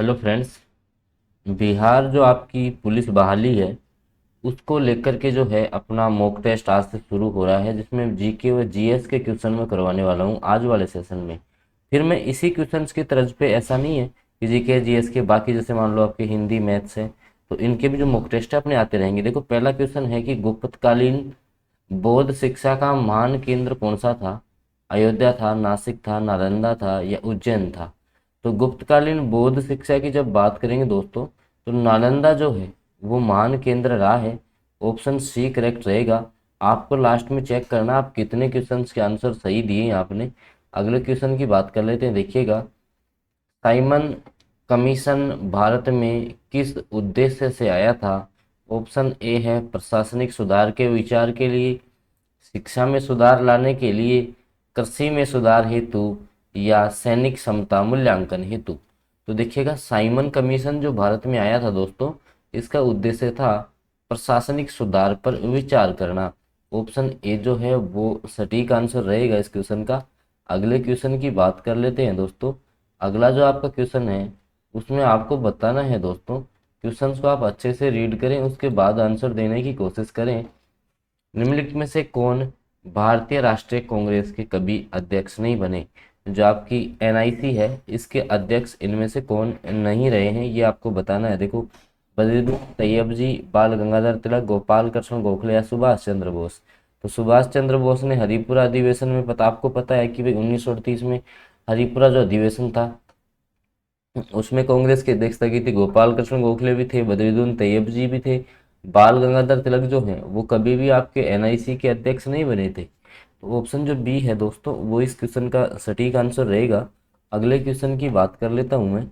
Hello friends. Bihar जो आपकी police बहाली है उसको लेकर के जो है अपना मॉक टेस्ट आज से शुरू हो रहा है, जिसमें जीके व जीएस के क्वेश्चन में करवाने वाला हूँ आज वाले सेशन में। फिर मैं इसी क्वेश्चंस की तर्ज पे, ऐसा नहीं है कि जीके जीएस के बाकी, जैसे मान लो आपके हिंदी मैथ्स है तो इनके भी जो मॉक टेस्ट है अपने आते रहेंगे। देखो, पहला क्वेश्चन है कि गुप्तकालीन बौद्ध शिक्षा का महान केंद्र कौन सा था? अयोध्या था, नासिक था, नालंदा था या उज्जैन था? तो गुप्तकालीन बौद्ध शिक्षा की जब बात करेंगे दोस्तों, तो नालंदा जो है वो महान केंद्र रहा है। ऑप्शन सी करेक्ट रहेगा। आपको लास्ट में चेक करना आप कितने क्वेश्चंस के आंसर सही दिए हैं आपने। अगले क्वेश्चन की बात कर लेते हैं, देखिएगा। साइमन कमीशन भारत में किस उद्देश्य से आया था? ऑप्शन ए है प्रशासनिक सुधार के विचार के लिए, शिक्षा में सुधार लाने के लिए, कृषि में सुधार हेतु या सैनिक क्षमता मूल्यांकन हेतु। तो देखिएगा, साइमन कमीशन जो भारत में आया था दोस्तों, इसका उद्देश्य था प्रशासनिक सुधार पर विचार करना। ऑप्शन ए जो है वो सटीक आंसर रहेगा इस क्वेश्चन का। अगले क्वेश्चन की बात कर लेते हैं दोस्तों। अगला जो आपका क्वेश्चन है उसमें आपको बताना है दोस्तों, क्वेश्चंस को आप अच्छे से रीड करें, उसके बाद आंसर देने की कोशिश करें। निम्नलिखित में से कौन भारतीय राष्ट्रीय कांग्रेस के कभी अध्यक्ष नहीं बने? जो आपकी एनआईसी है इसके अध्यक्ष इनमें से कौन नहीं रहे हैं, ये आपको बताना है। देखो, बद्रुद्दीन तैयब जी, बाल गंगाधर तिलक, गोपाल कृष्ण गोखले या सुभाष चंद्र बोस। तो सुभाष चंद्र बोस ने हरिपुरा अधिवेशन में, आपको पता है कि भाई 1938 में हरिपुरा जो अधिवेशन था उसमें कांग्रेस की अध्यक्षता की थी। गोपाल कृष्ण गोखले भी थे, बद्रुद्दीन तैयब जी भी थे। बाल गंगाधर तिलक जो हैं वो कभी भी आपके एनआईसी के अध्यक्ष नहीं बने थे। तो ऑप्शन जो बी है दोस्तों वो इस क्वेश्चन का सटीक आंसर रहेगा। अगले क्वेश्चन की बात कर लेता हूं मैं।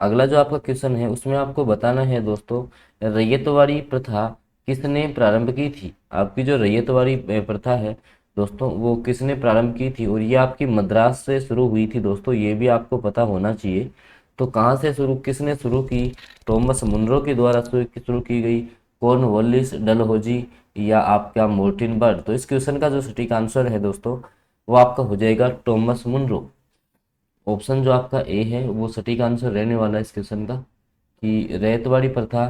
अगला जो आपका क्वेश्चन है उसमें आपको बताना है दोस्तों, रैयतवाड़ी प्रथा किसने प्रारंभ की थी? आपकी जो रैयतवाड़ी प्रथा है दोस्तों वो किसने प्रारंभ की थी? और ये आपकी मद्रास से शुरू हुई थी दोस्तों, ये भी आपको पता होना चाहिए। तो कहाँ से शुरू, किसने शुरू की? थॉमस मुनरो के द्वारा शुरू की गई, कॉर्नवालिस डलहौजी या आपका मोर्टिन बर्ड? तो इस क्वेश्चन का जो सटीक आंसर है दोस्तों वो आपका हो जाएगा थॉमस मुनरो। ऑप्शन जो आपका ए है वो सटीक आंसर रहने वाला है इस क्वेश्चन का, कि रैयतवाड़ी प्रथा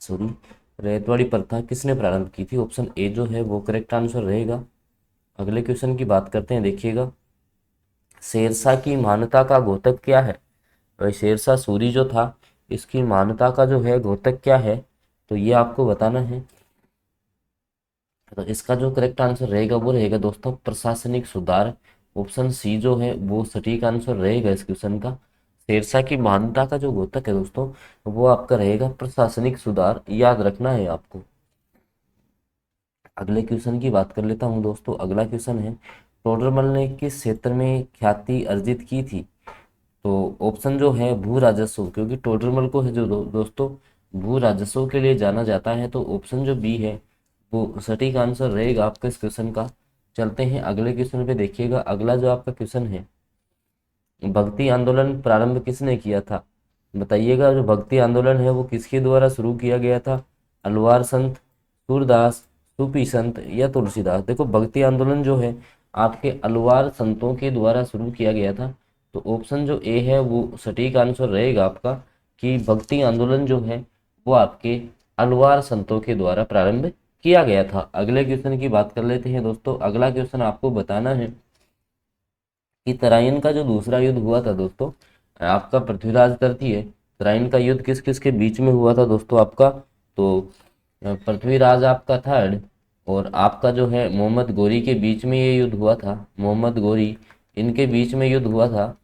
सॉरी रैयतवाड़ी प्रथा किसने प्रारंभ की थी? ऑप्शन ए जो है वो करेक्ट आंसर रहेगा। अगले क्वेश्चन की बात करते हैं, देखिएगा। शेरशाह की महानता का घोतक क्या है? भाई शेरशाह सूरी जो था इसकी महानता का जो है घोतक क्या है? तो ये आपको बताना है। तो इसका जो करेक्ट आंसर रहेगा वो रहेगा दोस्तों प्रशासनिक सुधार। ऑप्शन सी जो है वो सटीक आंसर रहेगा इस क्वेश्चन का। शेरशाह की महानता का जो घोतक है दोस्तों वो आपका रहेगा प्रशासनिक सुधार, याद रखना है आपको। अगले क्वेश्चन की बात कर लेता हूँ दोस्तों। अगला क्वेश्चन है, टोडरमल ने किस क्षेत्र में ख्याति अर्जित की थी? तो ऑप्शन जो है भू राजस्व, क्योंकि टोडरमल को है जो दोस्तों भू राजस्व के लिए जाना जाता है, तो ऑप्शन जो बी है वो सटीक आंसर रहेगा आपका इस क्वेश्चन का। चलते हैं अगले क्वेश्चन पे, देखिएगा। अगला जो आपका क्वेश्चन है, भक्ति आंदोलन प्रारंभ किसने किया था? बताइएगा, जो भक्ति आंदोलन है वो किसके द्वारा शुरू किया गया था? अलवार संत, सूरदास, सूफी संत या तुलसीदास? देखो, भक्ति आंदोलन जो है आपके अलवार संतों के द्वारा शुरू किया गया था। तो ऑप्शन जो ए है वो सटीक आंसर रहेगा आपका, कि भक्ति आंदोलन जो है वो आपके अलवार संतों के द्वारा प्रारंभ किया गया था। अगले क्वेश्चन की बात कर लेते हैं दोस्तों। अगला क्वेश्चन आपको बताना है कि तराइन का जो दूसरा युद्ध हुआ था दोस्तों, आपका पृथ्वीराज तृतीय, तराइन का युद्ध किस किस के बीच में हुआ था दोस्तों आपका? तो पृथ्वीराज आपका थर्ड और आपका जो है मोहम्मद गोरी के बीच में ये युद्ध हुआ था। मोहम्मद गोरी, इनके बीच में युद्ध हुआ था।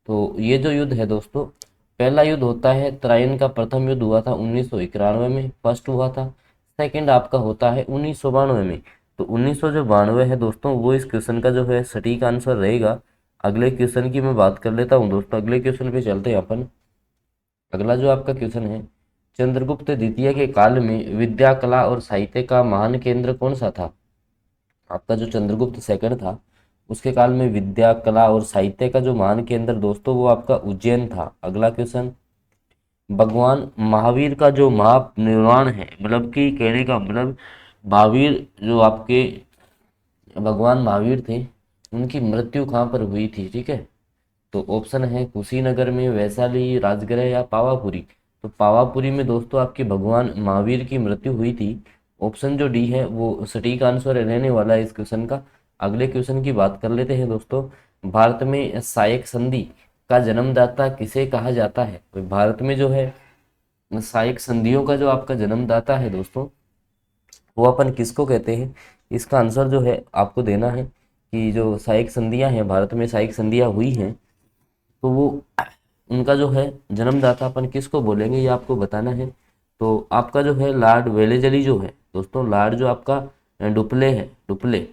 तो ये जो युद्ध है दोस्तों, पहला युद्ध होता है तराइन का, प्रथम युद्ध हुआ था 1991 में, फर्स्ट हुआ था। सेकंड आपका होता है 1992 में। तो 1992 है दोस्तों वो इस क्वेश्चन का जो है सटीक आंसर रहेगा। अगले क्वेश्चन की मैं बात कर लेता हूँ दोस्तों। अगले क्वेश्चन पे चलते हैं अपन। अगला जो आपका क्वेश्चन है, चंद्रगुप्त द्वितीय के काल में विद्या, कला और साहित्य का महान केंद्र कौन सा था? आपका जो चंद्रगुप्त सेकंड था उसके काल में विद्या, कला और साहित्य का जो महान केंद्र दोस्तों वो आपका उज्जैन था। अगला क्वेश्चन, भगवान महावीर का जो महानिर्वाण है, मतलब कि कहने का मतलब महावीर जो आपके भगवान महावीर थे उनकी मृत्यु कहाँ पर हुई थी? ठीक है, तो ऑप्शन है कुशीनगर में, वैशाली, राजगृह या पावापुरी। तो पावापुरी में दोस्तों आपके भगवान महावीर की मृत्यु हुई थी। ऑप्शन जो डी है वो सटीक आंसर रहने वाला है इस क्वेश्चन का। अगले क्वेश्चन की बात कर लेते हैं दोस्तों। भारत में सायक संधि का जन्मदाता किसे कहा जाता है? तो भारत में जो है सायक संधियों का जो आपका जन्मदाता है दोस्तों, वो अपन किसको कहते हैं? इसका आंसर जो है आपको देना है कि जो सहायक संधियां हैं, भारत में सहायक संधियां हुई हैं, तो वो उनका जो है जन्मदाता अपन किसको बोलेंगे, ये आपको बताना है। तो आपका जो है लॉर्ड वेलेजली जो है दोस्तों, लॉर्ड जो आपका डुप्ले है, डुप्ले,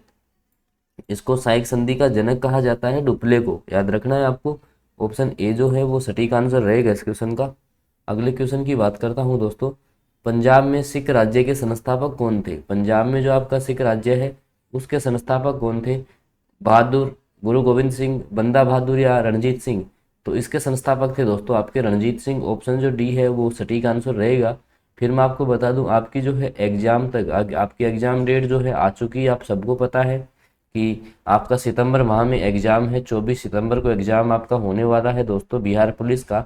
इसको सहायक संधि का जनक कहा जाता है, डुप्ले को याद रखना है आपको। ऑप्शन ए जो है वो सटीक आंसर रहेगा इस क्वेश्चन का। अगले क्वेश्चन की बात करता हूँ दोस्तों। पंजाब में सिख राज्य के संस्थापक कौन थे? पंजाब में जो आपका सिख राज्य है उसके संस्थापक कौन थे? बहादुर, गुरु गोविंद सिंह, बंदा बहादुर या रणजीत सिंह? तो इसके संस्थापक थे दोस्तों आपके रणजीत सिंह। ऑप्शन जो डी है वो सटीक आंसर रहेगा। फिर मैं आपको बता दूं, आपकी जो है एग्जाम तक आपकी एग्जाम डेट जो है आ चुकी है, आप सबको पता है कि आपका सितंबर माह में एग्जाम है। 24 सितंबर को एग्जाम आपका होने वाला है दोस्तों, बिहार पुलिस का।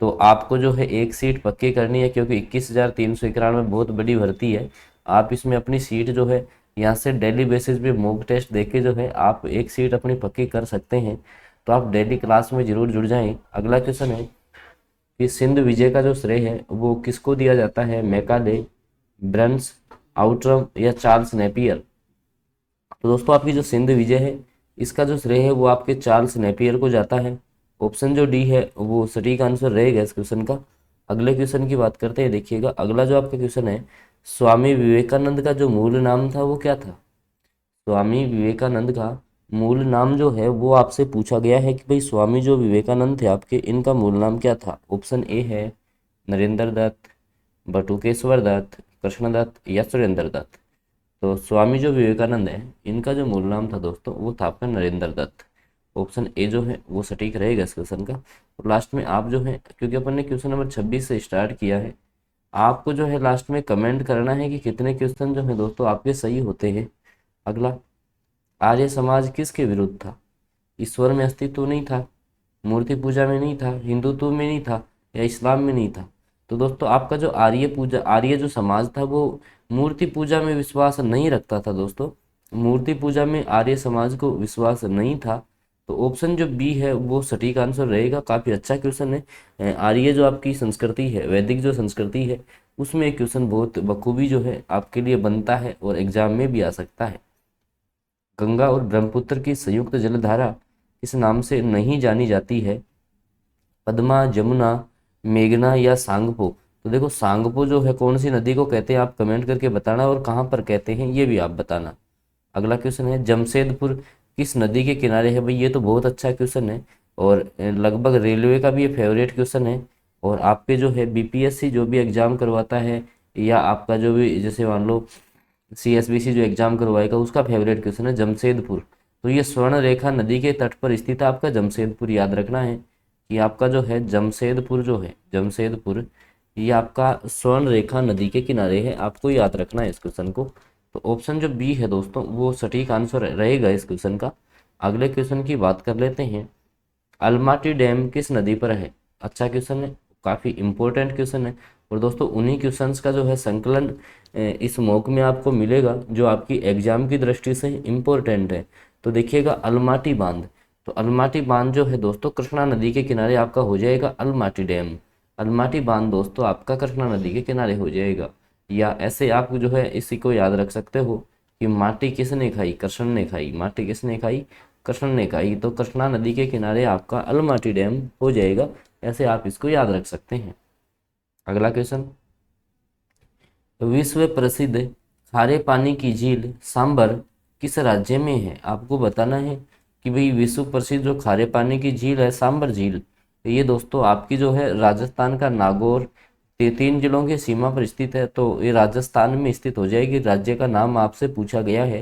तो आपको जो है एक सीट पक्की करनी है, क्योंकि 21,391 बहुत बड़ी भर्ती है। आप इसमें अपनी सीट जो है यहाँ से डेली बेसिस पे मॉक टेस्ट देके जो है आप एक सीट अपनी पक्की कर सकते हैं। तो आप डेली क्लास में जरूर जुड़ जाएं। अगला क्वेश्चन है कि सिंध विजय का जो श्रेय है वो किसको दिया जाता है? मैकाले, ब्रंस, आउट्रम या चार्ल्स नेपियर? तो दोस्तों आपकी जो सिंध विजय है इसका जो श्रेय है वो आपके चार्ल्स नेपियर को जाता है। ऑप्शन जो डी है वो सटीक आंसर रहेगा इस क्वेश्चन का। अगले क्वेश्चन की बात करते हैं। देखिएगा अगला जो आपका क्वेश्चन है, स्वामी विवेकानंद का जो मूल नाम था वो क्या था? स्वामी विवेकानंद का मूल नाम जो है वो आपसे पूछा गया है कि भाई स्वामी जो विवेकानंद थे आपके, इनका मूल नाम क्या था? ऑप्शन ए है नरेंद्र दत्त, बटुकेश्वर दत्त, कृष्णदत्त या सुरेंद्र दत्त? तो स्वामी जो विवेकानंद है इनका जो मूल नाम था दोस्तों वो था आपका नरेंद्र दत्त। ऑप्शन ए जो है वो सटीक रहेगा इस क्वेश्चन का। और लास्ट में आप जो है, क्योंकि अपन ने क्वेश्चन नंबर 26 से स्टार्ट किया है, आपको जो है लास्ट में कमेंट करना है कि कितने क्वेश्चन जो है दोस्तों आपके सही होते हैं। अगला, आर्य समाज किसके विरुद्ध था? ईश्वर में अस्तित्व नहीं था, मूर्ति पूजा में नहीं था, हिंदुत्व में नहीं था या इस्लाम में नहीं था? तो दोस्तों आपका जो आर्य जो समाज था वो मूर्ति पूजा में विश्वास नहीं रखता था दोस्तों। मूर्ति पूजा में आर्य समाज को विश्वास नहीं था। तो ऑप्शन जो बी है वो सटीक आंसर रहेगा। काफ़ी अच्छा क्वेश्चन है। आर्य जो आपकी संस्कृति है, वैदिक जो संस्कृति है, उसमें एक क्वेश्चन बहुत बखूबी जो है आपके लिए बनता है और एग्जाम में भी आ सकता है। गंगा और ब्रह्मपुत्र की संयुक्त जलधारा किस नाम से नहीं जानी जाती है? पद्मा, जमुना, मेघना या सांगपो? तो देखो सांगपो जो है कौन सी नदी को कहते हैं, आप कमेंट करके बताना, और कहाँ पर कहते हैं ये भी आप बताना। अगला क्वेश्चन है, जमशेदपुर किस नदी के किनारे है? भाई ये तो बहुत अच्छा क्वेश्चन है और लगभग रेलवे का भी ये फेवरेट क्वेश्चन है। और आपके जो है बीपीएससी जो भी एग्जाम करवाता है, या आपका जो भी जैसे मान लो सीएसबीसी जो एग्जाम करवाएगा, उसका फेवरेट क्वेश्चन है जमशेदपुर। तो ये स्वर्ण रेखा नदी के तट पर स्थित है आपका जमशेदपुर। याद रखना है कि आपका जो है जमशेदपुर जो है, जमशेदपुर, ये आपका स्वर्ण रेखा नदी के किनारे है। आपको याद रखना है इस क्वेश्चन को। तो ऑप्शन जो बी है दोस्तों वो सटीक आंसर रहेगा इस क्वेश्चन का। अगले क्वेश्चन की बात कर लेते हैं। अलमाटी डैम किस नदी पर है? अच्छा क्वेश्चन है, काफ़ी इंपॉर्टेंट क्वेश्चन है। और दोस्तों उन्हीं क्वेश्चंस का जो है संकलन इस मॉक में आपको मिलेगा जो आपकी एग्जाम की दृष्टि से इम्पोर्टेंट है। तो देखिएगा अलमाटी बांध, तो अलमाटी बांध जो है दोस्तों कृष्णा नदी के किनारे आपका हो जाएगा अलमाटी डैम। अलमाटी बांध दोस्तों आपका कृष्णा नदी के किनारे हो जाएगा। या ऐसे आप जो है इसी को याद रख सकते हो कि माटी किसने खाई? कृष्ण ने खाई। माटी किसने खाई? कृष्ण ने खाई। तो कृष्णा नदी के किनारे आपका अलमाटी डैम हो जाएगा। ऐसे आप इसको याद रख सकते हैं। अगला क्वेश्चन, विश्व प्रसिद्ध खारे पानी की झील सांबर किस राज्य में है? आपको बताना है कि भाई विश्व प्रसिद्ध जो खारे पानी की झील है सांबर झील, तो ये दोस्तों आपकी जो है राजस्थान का नागौर, 3 जिलों की सीमा पर स्थित है। तो ये राजस्थान में स्थित हो जाएगी। राज्य का नाम आपसे पूछा गया है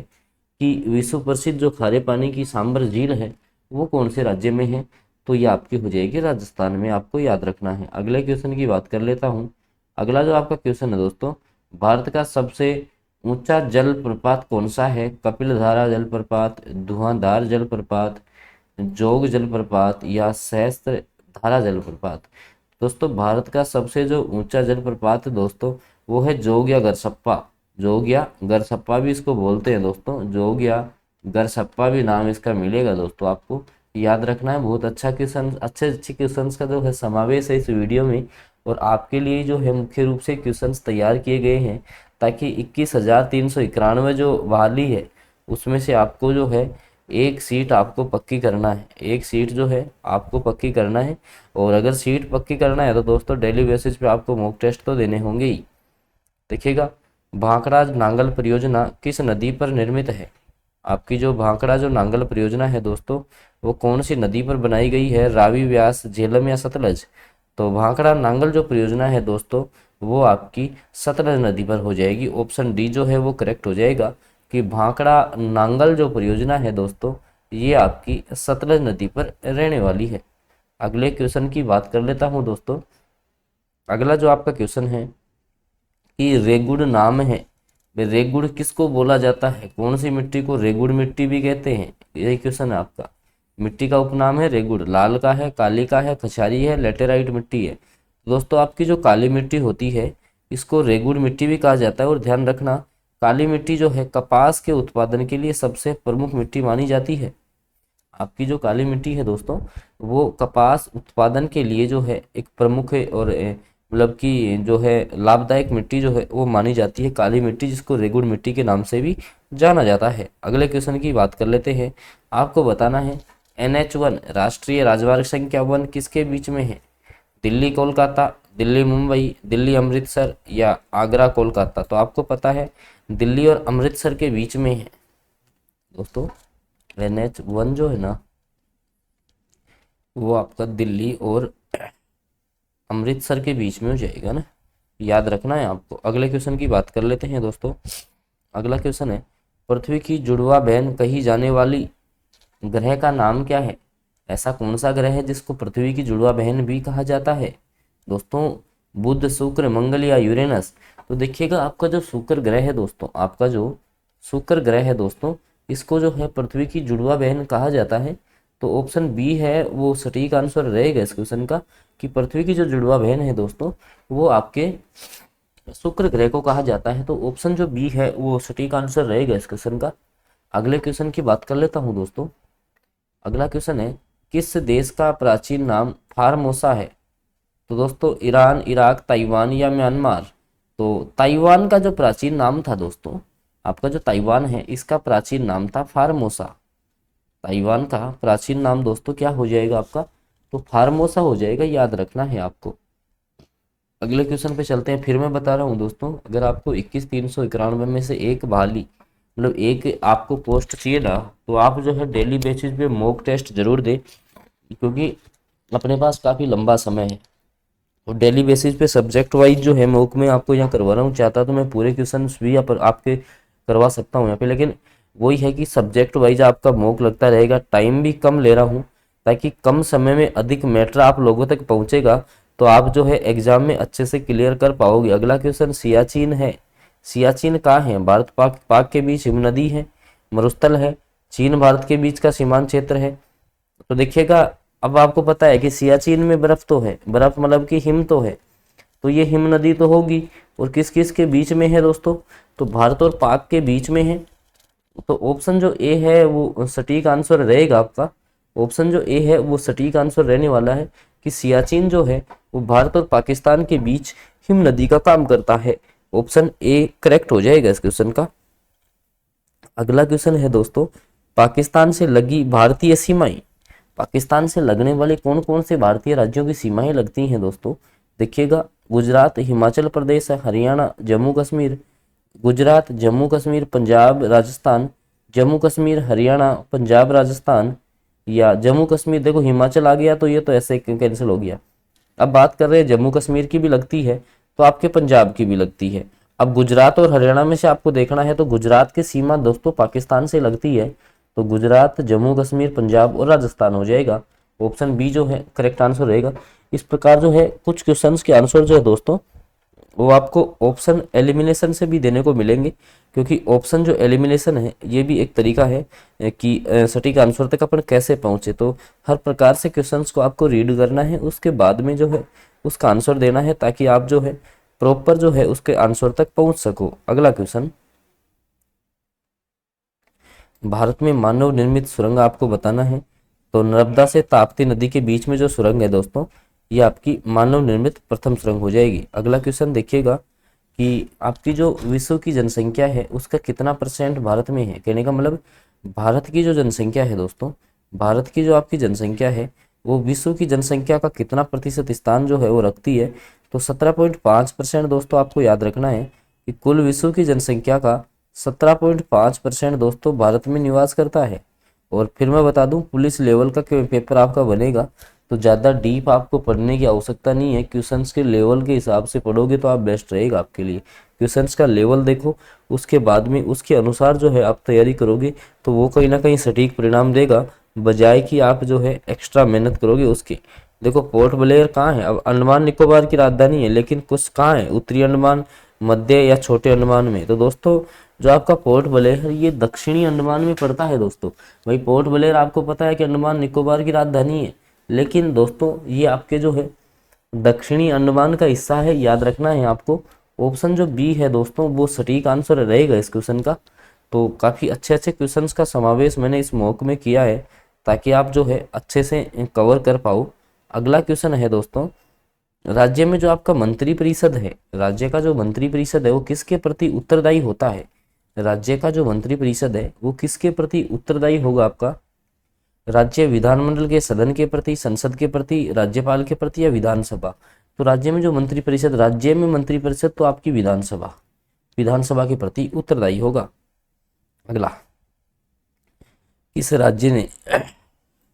कि विश्व प्रसिद्ध जो खारे पानी की सांबर झील है वो कौन से राज्य में है? तो ये आपकी हो जाएगी राजस्थान में। आपको याद रखना है। अगले क्वेश्चन की बात कर लेता हूँ। अगला जो आपका क्वेश्चन है दोस्तों, भारत का सबसे ऊंचा जलप्रपात कौन सा है? कपिलधारा जलप्रपात, धुआंधार जलप्रपात, जोग जलप्रपात या सहस्त्र धारा जलप्रपात। दोस्तों भारत का सबसे जो ऊंचा जलप्रपात है दोस्तों वो है जोग या गरसप्पा। जोग या गरसप्पा भी इसको बोलते हैं दोस्तों, जोग या गरसप्पा भी नाम इसका मिलेगा दोस्तों, आपको याद रखना है। बहुत अच्छा क्वेश्चन, अच्छे अच्छे क्वेश्चंस का जो है समावेश है इस वीडियो में, और आपके लिए जो है मुख्य रूप से क्वेश्चंस तैयार किए गए हैं ताकि 21,391 जो बहाली है उसमें से आपको जो है एक सीट आपको पक्की करना है, एक सीट जो है आपको पक्की करना है। और अगर सीट पक्की करना है तो दोस्तों डेली बेसिस पे आपको मॉक टेस्ट तो देने होंगे ही। देखिएगा, भाखड़ा नांगल परियोजना किस नदी पर निर्मित है? आपकी जो भाखड़ा जो नांगल परियोजना है दोस्तों वो कौन सी नदी पर बनाई गई है? रावी, व्यास, झेलम या सतलज? तो भाखड़ा नांगल जो परियोजना है दोस्तों वो आपकी सतलज नदी पर हो जाएगी। ऑप्शन डी जो है वो करेक्ट हो जाएगा कि भाखड़ा नांगल जो परियोजना है दोस्तों ये आपकी सतलज नदी पर रहने वाली है। अगले क्वेश्चन की बात कर लेता हूं दोस्तों। अगला जो आपका क्वेश्चन है कि रेगुड़ नाम है, रेगुड़ किसको बोला जाता है? कौन सी मिट्टी को रेगुड़ मिट्टी भी कहते हैं? यही क्वेश्चन है आपका। मिट्टी का उपनाम है रेगुड़, लाल का है, काली का है, खछारी है, लेटेराइट मिट्टी है। दोस्तों आपकी जो काली मिट्टी होती है इसको रेगुड़ मिट्टी भी कहा जाता है। और ध्यान रखना, काली मिट्टी जो है कपास के उत्पादन के लिए सबसे प्रमुख मिट्टी मानी जाती है। आपकी जो काली मिट्टी है दोस्तों वो कपास उत्पादन के लिए जो है एक प्रमुख है और मतलब कि जो है लाभदायक मिट्टी जो है वो मानी जाती है काली मिट्टी, जिसको रेगुड़ मिट्टी के नाम से भी जाना जाता है। अगले क्वेश्चन की बात कर लेते हैं। आपको बताना है NH1 राष्ट्रीय राजमार्ग संख्या 1 किसके बीच में है? दिल्ली कोलकाता, दिल्ली मुंबई, दिल्ली अमृतसर या आगरा कोलकाता? तो आपको पता है दिल्ली और अमृतसर के बीच में है दोस्तों। NH1 जो है ना वो आपका दिल्ली और अमृतसर के बीच में हो जाएगा ना, याद रखना है आपको। अगले क्वेश्चन की बात कर लेते हैं दोस्तों। अगला क्वेश्चन है पृथ्वी की जुड़वा बहन कही जाने वाली ग्रह का नाम क्या है? ऐसा कौन सा ग्रह है जिसको पृथ्वी की जुड़वा बहन भी कहा जाता है? दोस्तों बुध, शुक्र, मंगल या यूरेनस? तो देखिएगा आपका जो शुक्र ग्रह है दोस्तों, आपका जो शुक्र ग्रह है दोस्तों इसको जो है पृथ्वी की जुड़वा बहन कहा जाता है। तो ऑप्शन बी है वो सटीक आंसर रहेगा इस क्वेश्चन का कि पृथ्वी की जो जुड़वा बहन है दोस्तों वो आपके शुक्र ग्रह को कहा जाता है। तो ऑप्शन जो बी है वो सटीक आंसर रहेगा इस क्वेश्चन का। अगले क्वेश्चन की बात कर लेता हूं दोस्तों। अगला क्वेश्चन है किस देश का प्राचीन नाम फारमोसा है? तो दोस्तों ईरान, इराक, ताइवान या म्यांमार? तो ताइवान का जो प्राचीन नाम था दोस्तों, आपका जो ताइवान है इसका प्राचीन नाम था फारमोसा। ताइवान का प्राचीन नाम दोस्तों क्या हो जाएगा आपका? तो फारमोसा हो जाएगा, याद रखना है आपको। अगले क्वेश्चन पे चलते हैं। फिर मैं बता रहा हूँ दोस्तों, अगर आपको 21,391 में से एक बहाली मतलब एक आपको पोस्ट चाहिए ना तो आप जो है डेली बेसिस पे मॉक टेस्ट जरूर दें, क्योंकि अपने पास काफ़ी लंबा समय है और डेली बेसिस पे सब्जेक्ट वाइज जो है मॉक में आपको यहाँ करवा रहा हूँ। चाहता तो मैं पूरे क्वेश्चन भी यहाँ पर आपके करवा सकता हूँ यहाँ पे, लेकिन वही है कि सब्जेक्ट वाइज आपका मॉक लगता रहेगा। टाइम भी कम ले रहा हूँ ताकि कम समय में अधिक मैटर आप लोगों तक पहुँचेगा तो आप जो है एग्जाम में अच्छे से क्लियर कर पाओगे। अगला क्वेश्चन सियाचिन है। सियाचिन कहाँ है? भारत पाक के बीच हिम नदी है, मरुस्थल है, चीन भारत के बीच का सीमांत क्षेत्र है? तो देखिएगा अब आपको पता है कि सियाचिन में बर्फ तो है, बर्फ मतलब कि हिम तो है, तो ये हिम नदी तो होगी। और किस किस के बीच में है दोस्तों? तो भारत और पाक के बीच में है। तो ऑप्शन जो ए है वो सटीक आंसर रहेगा आपका। ऑप्शन जो ए है वो सटीक आंसर रहने वाला है कि सियाचिन जो है वो भारत और पाकिस्तान के बीच हिम नदी का काम करता है। ऑप्शन ए करेक्ट हो जाएगा इस क्वेश्चन का। अगला क्वेश्चन है दोस्तों पाकिस्तान से लगी भारतीय सीमाएं। पाकिस्तान से लगने वाले कौन कौन से भारतीय राज्यों की सीमाएं लगती हैं दोस्तों? देखिएगा गुजरात, हिमाचल प्रदेश, हरियाणा, जम्मू कश्मीर। गुजरात, जम्मू कश्मीर, पंजाब, राजस्थान। जम्मू कश्मीर, हरियाणा, पंजाब, राजस्थान या जम्मू कश्मीर। देखो हिमाचल आ गया तो ये तो ऐसे कैंसिल हो गया। अब बात कर रहे हैं जम्मू कश्मीर की भी लगती है तो आपके पंजाब की भी लगती है। अब गुजरात और हरियाणा में से आपको देखना है तो गुजरात की सीमा दोस्तों पाकिस्तान से लगती है, तो गुजरात, जम्मू कश्मीर, पंजाब और राजस्थान हो जाएगा। ऑप्शन बी जो है करेक्ट आंसर रहेगा। इस प्रकार जो है कुछ क्वेश्चंस के आंसर जो है दोस्तों वो आपको ऑप्शन एलिमिनेशन से भी देने को मिलेंगे, क्योंकि ऑप्शन जो एलिमिनेशन है ये भी एक तरीका है कि सटीक आंसर तक अपन कैसे पहुंचे। तो हर प्रकार से क्वेश्चंस को आपको रीड करना है, उसके बाद में जो है उसका आंसर देना है, ताकि आप जो है प्रॉपर जो है उसके आंसर तक पहुंच सको। अगला क्वेश्चन, भारत में मानव निर्मित सुरंग आपको बताना है। तो नर्मदा से ताप्ती नदी के बीच में जो सुरंग है दोस्तों, ये आपकी मानव निर्मित प्रथम सुरंग हो जाएगी। अगला क्वेश्चन देखिएगा कि आपकी जो विश्व की जनसंख्या है उसका कितना परसेंट भारत में है। कहने का मतलब भारत की जो जनसंख्या है दोस्तों, भारत की जो आपकी जनसंख्या है वो विश्व की जनसंख्या का कितना प्रतिशत स्थान जो है वो रखती है। तो 17.5% दोस्तों आपको याद रखना है कि कुल विश्व की जनसंख्या का 17.5% दोस्तों भारत में निवास करता है। और फिर मैं बता दूं, पुलिस लेवल का पेपर आपका बनेगा, तो ज़्यादा डीप आपको पढ़ने की आवश्यकता नहीं है। क्वेश्चंस के लेवल के हिसाब से पढ़ोगे तो आप बेस्ट रहेगा आपके लिए। क्वेश्चंस का लेवल देखो, उसके बाद में उसके अनुसार जो है आप तैयारी करोगे तो वो कहीं ना कहीं सटीक परिणाम देगा, बजाय कि आप जो है एक्स्ट्रा मेहनत करोगे उसके। देखो पोर्ट ब्लेयर कहाँ है, अब अंडमान निकोबार की राजधानी है, लेकिन कुछ कहाँ है, उत्तरी अंडमान, मध्य या छोटे अंडमान में। तो दोस्तों जो आपका पोर्ट ब्लेयर है ये दक्षिणी अंडमान में पड़ता है दोस्तों। भाई पोर्ट ब्लेयर आपको पता है कि अंडमान निकोबार की राजधानी है, लेकिन दोस्तों ये आपके जो है दक्षिणी अंडमान का हिस्सा है, याद रखना है आपको। ऑप्शन जो बी है दोस्तों वो सटीक आंसर रहेगा इस क्वेश्चन का। तो काफ़ी अच्छे अच्छे क्वेश्चंस का समावेश मैंने इस मॉक में किया है, ताकि आप जो है अच्छे से कवर कर पाओ। अगला क्वेश्चन है दोस्तों, राज्य में जो आपका मंत्री परिषद है, राज्य का जो मंत्री परिषद है वो किसके प्रति उत्तरदायी होता है। राज्य का जो मंत्री परिषद है वो किसके प्रति उत्तरदायी होगा आपका। राज्य विधानमंडल के सदन के प्रति, संसद के प्रति, राज्यपाल के प्रति या विधानसभा। तो राज्य में जो मंत्री परिषद, राज्य में मंत्री परिषद तो आपकी विधानसभा, विधानसभा के प्रति उत्तरदायी होगा। अगला, इस राज्य ने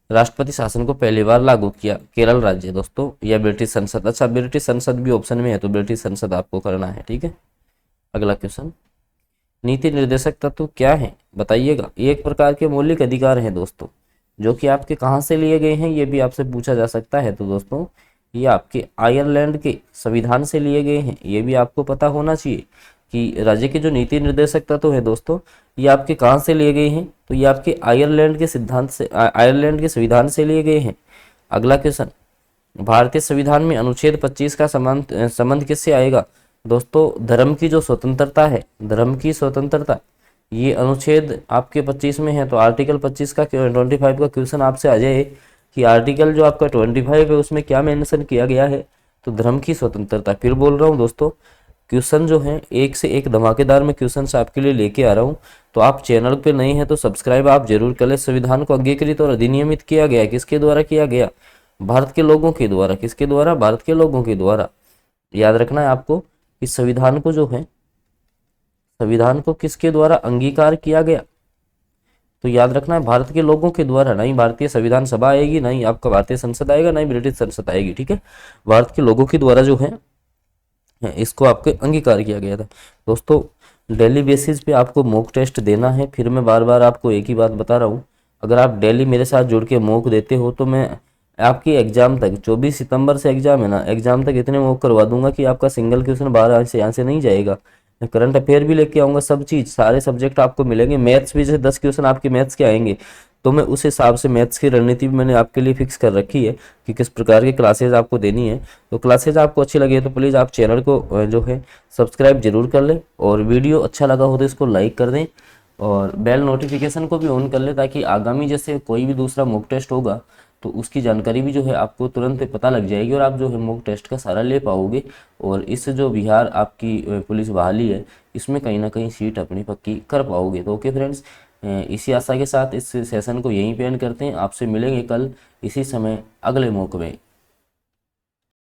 राष्ट्रपति शासन को पहली बार लागू किया। केरल राज्य दोस्तों या ब्रिटिश संसद। अच्छा ब्रिटिश संसद भी ऑप्शन में है, तो ब्रिटिश संसद आपको करना है, ठीक है। अगला क्वेश्चन, नीति निर्देशक तत्व क्या है बताइएगा। ये एक प्रकार के मौलिक अधिकार हैं दोस्तों, जो कि आपके कहाँ से लिए गए हैं ये भी आपसे पूछा जा सकता है। तो दोस्तों ये आपके आयरलैंड के संविधान से लिए गए हैं, ये भी आपको पता होना चाहिए कि राज्य के जो नीति निर्देशक तत्व है दोस्तों ये आपके कहाँ से लिए गए हैं। तो ये आपके आयरलैंड के सिद्धांत से, आयरलैंड के संविधान से लिए गए हैं। अगला क्वेश्चन, भारतीय संविधान में अनुच्छेद 25 का संबंध किससे आएगा। दोस्तों धर्म की जो स्वतंत्रता है, धर्म की स्वतंत्रता, ये अनुच्छेद आपके 25 में है। तो आर्टिकल 25 का 25 का क्वेश्चन आपसे आ जाए कि आर्टिकल जो आपका 25 है उसमें क्या मेंशन किया गया है। तो धर्म की स्वतंत्रता। फिर बोल रहा हूँ दोस्तों, क्वेश्चन जो है एक से एक धमाकेदार में क्वेश्चन आपके लिए लेके आ रहा हूँ। तो आप चैनल पे नए हैं तो सब्सक्राइब आप जरूर कर ले। संविधान को अंगीकृत और अधिनियमित किया गया, किसके द्वारा किया गया, भारत के लोगों के द्वारा। किसके द्वारा, भारत के लोगों के द्वारा। याद रखना है आपको इस संविधान को जो है, संविधान को किसके द्वारा अंगीकार किया गया। तो याद रखना है भारत के लोगों के द्वारा, नहीं भारतीय संविधान सभा आएगी, नहीं आपका भारतीय संसद आएगा, नहीं ब्रिटिश संसद आएगी, ठीक है। भारत के लोगों के द्वारा जो है इसको आपके अंगीकार किया गया था। दोस्तों डेली बेसिस पे आपको मॉक टेस्ट देना है। फिर मैं बार बार आपको एक ही बात बता रहा हूँ, अगर आप डेली मेरे साथ जुड़ के मॉक देते हो तो मैं आपकी एग्जाम तक, 24 सितंबर से एग्जाम है ना, एग्जाम तक इतने मॉक करवा दूंगा कि आपका सिंगल क्वेश्चन बाहर से यहाँ से नहीं जाएगा। मैं करंट अफेयर भी लेके आऊँगा, सब चीज़, सारे सब्जेक्ट आपको मिलेंगे। मैथ्स भी, जैसे 10 क्वेश्चन आपके मैथ्स के आएंगे तो मैं उस हिसाब से मैथ्स की रणनीति भी मैंने आपके लिए फिक्स कर रखी है कि किस प्रकार की क्लासेज आपको देनी है। तो क्लासेज आपको अच्छी लगे तो प्लीज़ आप चैनल को जो है सब्सक्राइब जरूर कर लें, और वीडियो अच्छा लगा हो तो इसको लाइक कर दें, और बेल नोटिफिकेशन को भी ऑन कर लें, ताकि आगामी जैसे कोई भी दूसरा मॉक टेस्ट होगा तो उसकी जानकारी भी जो है आपको तुरंत पता लग जाएगी, और आप जो है मॉक टेस्ट का सारा ले पाओगे। और इस जो बिहार आपकी पुलिस बहाली है इसमें कहीं ना कहीं सीट अपनी पक्की कर पाओगे। तो ओके फ्रेंड्स, इसी आशा के साथ इस सेशन को यहीं पे एंड करते हैं। आपसे मिलेंगे कल इसी समय अगले मॉक में।